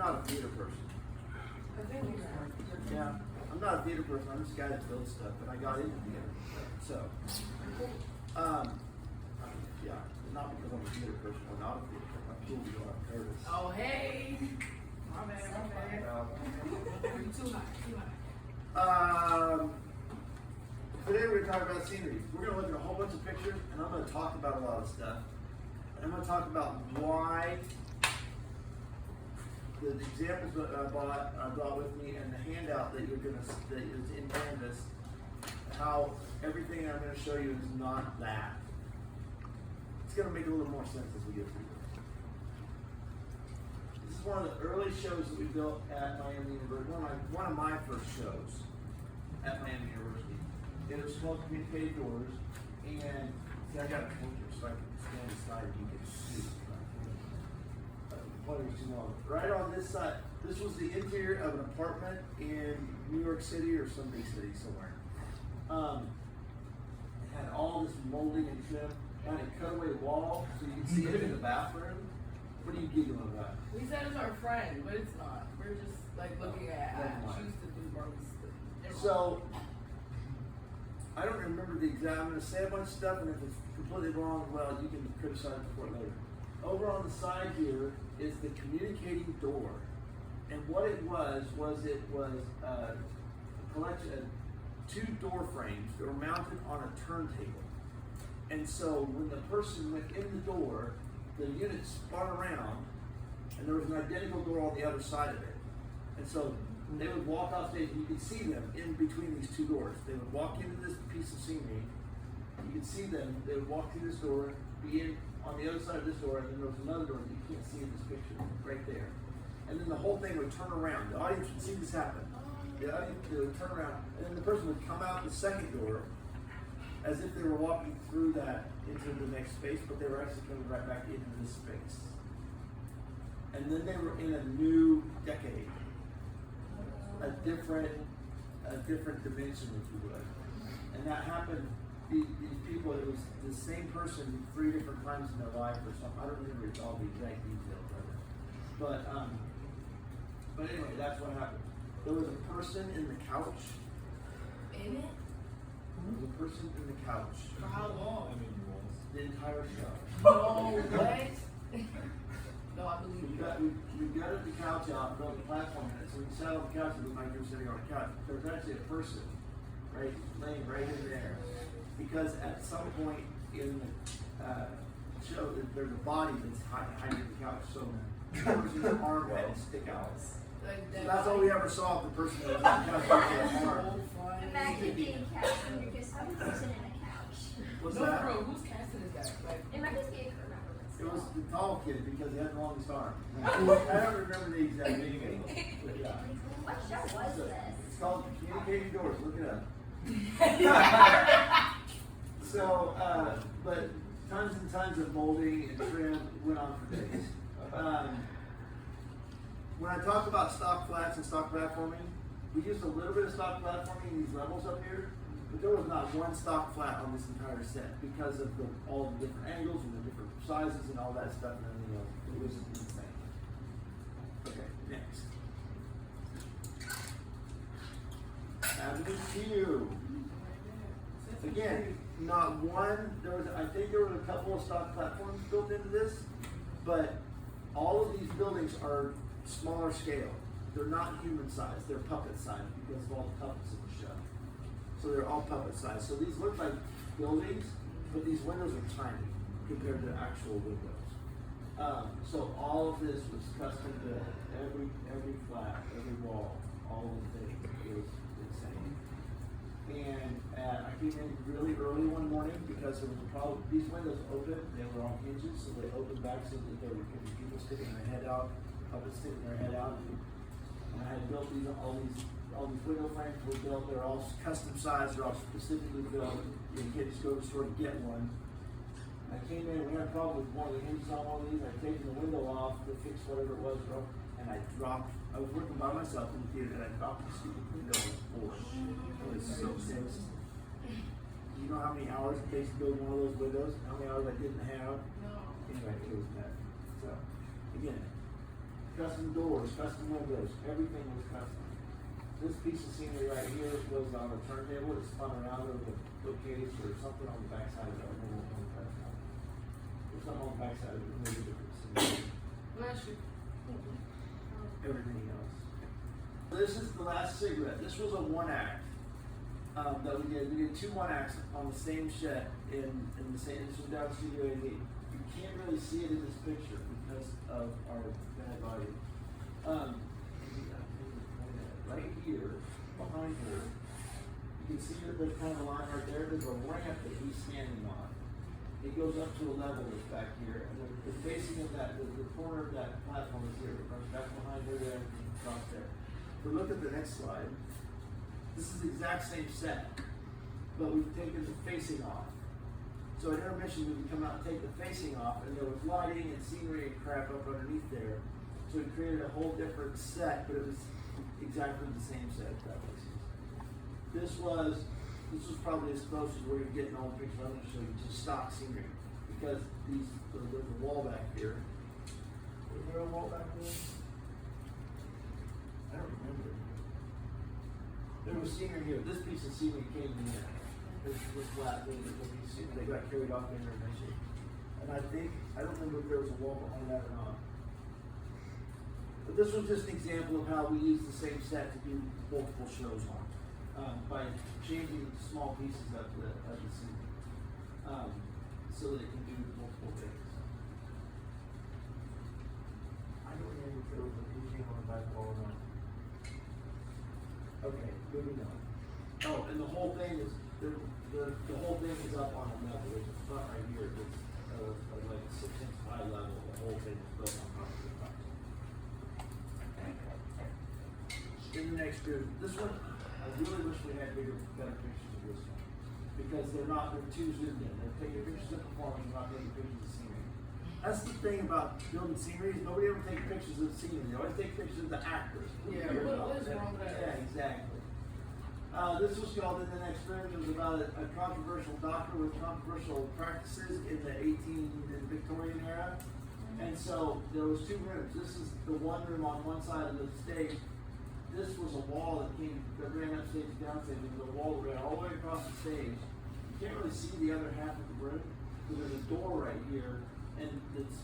not a theater person. Yeah, I'm not a theater person. I'm just a guy that builds stuff, and I got into theater. So, yeah, not because I'm a theater person. I'm not a theater person. I'm cool to go out Curtis. Oh, hey. My bad. Too high. Today we're going to talk about scenery. We're going to look at a whole bunch of pictures, and I'm going to talk about a lot of stuff. And I'm going to talk about why the examples that I brought with me, and the handout that is in Canvas, how everything I'm going to show you is not that. It's going to make a little more sense as we get through this. This is one of the early shows that we built at Miami University. One of my first shows at Miami University. It was called Communicated Doors, and see, I got a pointer so I can stand aside and you can see. Pointer's too long. Right on this side, this was the interior of an apartment in New York City or some big city somewhere. It had all this molding and trim, and a cutaway wall, so you can see it in the bathroom. What are you giggling about? We said it's our friend, but it's not. We're just like looking at she used to do Barbie's stuff. So, I don't remember the exact, I'm going to say a bunch of stuff, and if it's completely wrong, well, you can criticize it for it later. Over on the side here is the communicating door. And what it was a collection of 2 door frames that were mounted on a turntable. And so when the person went in the door, the unit spun around, and there was an identical door on the other side of it. And so they would walk off stage, and you could see them in between these 2 doors. They would walk into this piece of scenery, you could see them, they would walk through this door, be in on the other side of this door, and then there was another door that you can't see in this picture, right there. And then the whole thing would turn around. The audience would see this happen. The audience would turn around, and then the person would come out the second door as if they were walking through that into the next space, but they were actually coming right back into this space. And then they were in a new decade. A different dimension, if you would. And that happened, these people, it was the same person 3 different times in their life or something. I don't remember all the exact details of it. But anyway, that's what happened. There was a person in the couch. In it? There was a person in the couch. For how long? The entire show. Oh, what? No, I believe We you. gutted the couch out and built a platform in it. So we sat on the couch and looked like we were sitting on a couch. There was actually a person laying right in there. Because at some point in the show, there's a body that's hiding in the couch. So the person's arm had to stick out. Like So that's all we ever saw of the person that was on the couch. So funny. Imagine being cast when you're just one person in a couch. What's No, that? bro, whose casting is that? Like, It might just be a crew member. It was the tall kid because he had the longest arm. I don't remember the exact name. But yeah. What show was So, this? it's called Communicating Doors. Look it up. So, but tons and tons of molding and trim went on for days. When I talk about stock flats and stock platforming, we used a little bit of stock platforming in these levels up here, but there was not one stock flat on this entire set because of all the different angles and the different sizes and all that stuff and everything else. It was insane. Okay, next. Avenue Q. Again, not one, I think there was a couple of stock platforms built into this, but all of these buildings are smaller scale. They're not human sized, they're puppet sized because of all the puppets in the show. So they're all puppet sized. So these look like buildings, but these windows are tiny compared to actual windows. So all of this was custom built, every flat, every wall, all of the things. It was insane. And I came in really early one morning because there was a problem. These windows open, they were on hinges, so they opened back so that there were people sticking their head out, puppets sticking their head out. And I had built all these window frames were built. They're all custom sized. They're all specifically built. You can't just go to the store and get one. I came in. We had a problem with one of the hinges on one of these. I'd taken the window off to fix whatever it was, and I dropped. I was working by myself in the theater, and I dropped the stupid window on the floor. It was so pissed. You know how many hours it takes to build one of those windows? How many hours I didn't have? no. Anyway, it was bad. So, again, custom doors, custom windows, everything was custom. This piece of scenery right here was on a turntable, it spun around over the bookcase or something on the backside of it, I don't know what on the backside. There's something on the backside of it, maybe different scenery, Bless you. everything else. This is the last cigarette, this was a one act, that we did 2 one acts on the same set in the same, this was down Studio 88. You can't really see it in this picture because of our bad lighting. Right here, behind her, you can see that there's kind of a line right there, there's a ramp that he's standing on. It goes up to a level that's back here, and the facing of that, the corner of that platform is here, it runs back behind her there, and across there. But look at the next slide. This is the exact same set, but we've taken the facing off. So at intermission, we would come out and take the facing off, and there was lighting and scenery and crap up underneath there. So we created a whole different set, but it was exactly the same set, if that makes sense. This was probably as close as we're getting all the pictures I'm going to show you to stock scenery, because there's a wall back here. Was there a wall back there? I don't remember. There was scenery here. This piece of scenery came in here. This flat thing, they got carried off in intermission. And I don't remember if there was a wall behind that or not. But this was just an example of how we use the same set to do multiple shows on, by changing small pieces of the scene, so that it can do multiple things. I don't remember if there was a anything on the back wall or not. Okay, moving on. Oh, and the whole thing is the whole thing is up on a level. There's a front right here that's like 6 inch high level. The whole thing is built on top of the front. In the next group, this one, I really wish we had better pictures of this one. Because they're too zoomed in. They're taking pictures of performance, not taking pictures of scenery. That's the thing about building scenery, is nobody ever takes pictures of the scenery. They always take pictures of the actors. Yeah, what is wrong with that? Yeah, exactly. This was called In the Next Room. It was about a controversial doctor with controversial practices in the Victorian era. And so there was 2 rooms. This is the one room on one side of the stage. This was a wall that ran upstage and downstage. There was a wall that ran all the way across the stage. You can't really see the other half of the room, because there's a door right here, and it's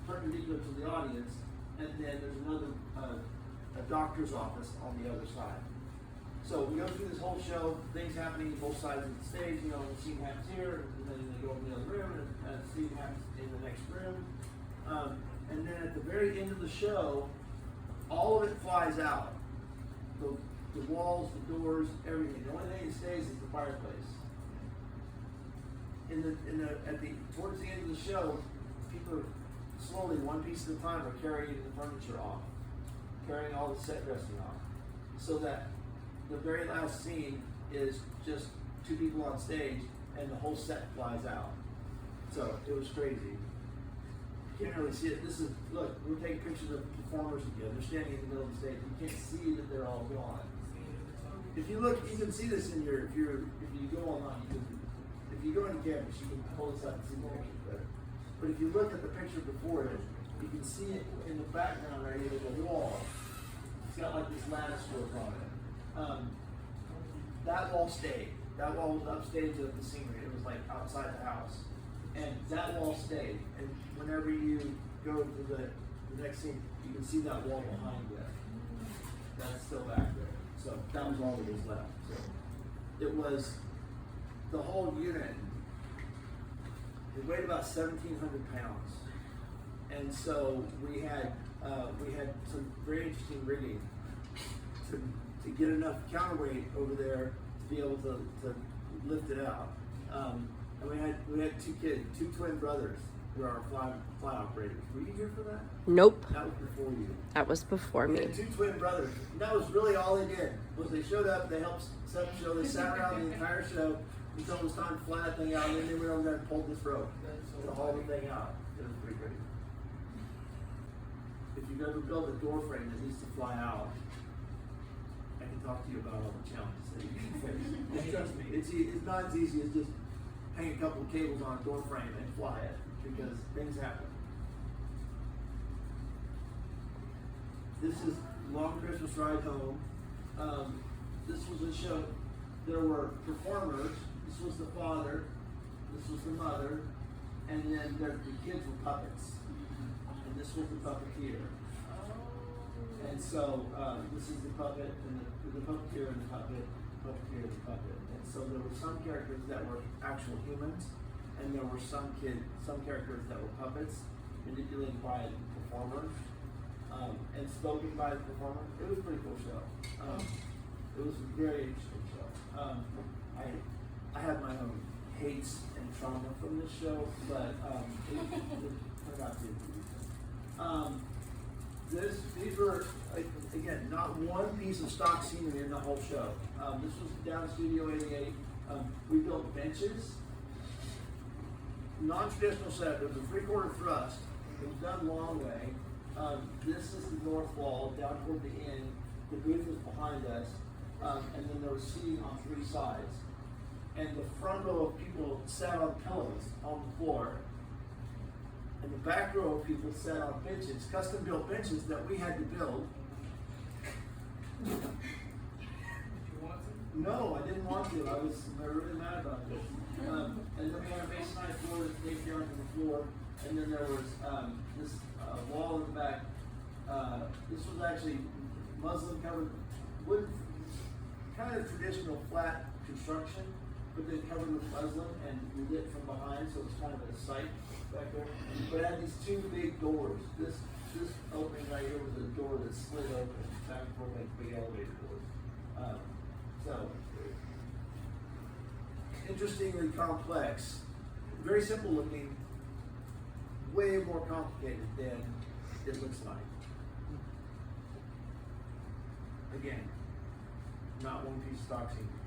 perpendicular to the audience, and then there's another, a doctor's office on the other side. So we go through this whole show, things happening on both sides of the stage, the scene happens here, and then they go in the other room, and the scene happens in the next room. And then at the very end of the show, all of it flies out. The walls, the doors, everything. The only thing that stays is the fireplace. Towards the end of the show, people are slowly, one piece at a time, are carrying the furniture off, carrying all the set dressing off, so that the very last scene is just 2 people on stage, and the whole set flies out. So it was crazy. You can't really see it. Look, we're taking pictures of performers again. They're standing in the middle of the stage. You can't see that they're all gone. If you look, you can see this in if you go online, if you go into campus, you can pull this up and see the pictures better. But if you look at the picture before it, you can see it in the background right here, there's a wall. It's got like this lattice work on it. That wall stayed. That wall was upstage of the scenery. It was like outside the house. And that wall stayed. And whenever you go to the next scene, you can see that wall behind there. That's still back there. So that was all that was left. So it was the whole unit. It weighed about 1,700 pounds. And so we had some very interesting rigging to get enough counterweight over there to be able to lift it out. And we had 2 kids, 2 twin brothers who are our fly operators. Were you here for that? Nope. That was before you. That was before We me. had 2 twin brothers. And that was really all they did. Was they showed up, they helped set up the show, they sat around the entire show until it was time to fly that thing out, and then they went over there and pulled this rope to haul the thing out. It was pretty crazy. If you've ever built a door frame that needs to fly out, I can talk to you about all the challenges that you can face. And trust me, it's not as easy as just hang a couple of cables on a door frame and fly it, because things happen. This is Long Christmas Ride Home. This was a show. There were performers. This was the father. This was the mother. And then the kids were puppets. And this was the puppeteer. Oh. And so this is the puppet and the puppeteer and the puppet, puppeteer and the puppet. And so there were some characters that were actual humans, and there were some characters that were puppets, manipulated by performers, and spoken by the performer. It was a pretty cool show. It was a very interesting show. I had my own hates and trauma from this show, but it turned out to be these were, again, not one piece of stock scenery in the whole show. This was down at Studio 88. We built benches, non-traditional setup. It was a 3/4 thrust. It was done long way. This is the north wall down toward the end. The booth was behind us, and then there was seating on 3 sides. And the front row of people sat on pillows on the floor. And the back row of people sat on benches, custom built benches that we had to build. Did you want to? No, I didn't want to. I was really mad about this. And then we had a masonite floor that stayed down to the floor. And then there was this wall in the back. This was actually muslin covered wood, kind of traditional flat construction, but then covered with muslin and lit from behind, so it was kind of a sight back there. But it had these 2 big doors. This opening right here was a door that slid open back and forth like big elevator doors. So interestingly complex, very simple looking, way more complicated than it looks like. Again, not one piece of stock scenery.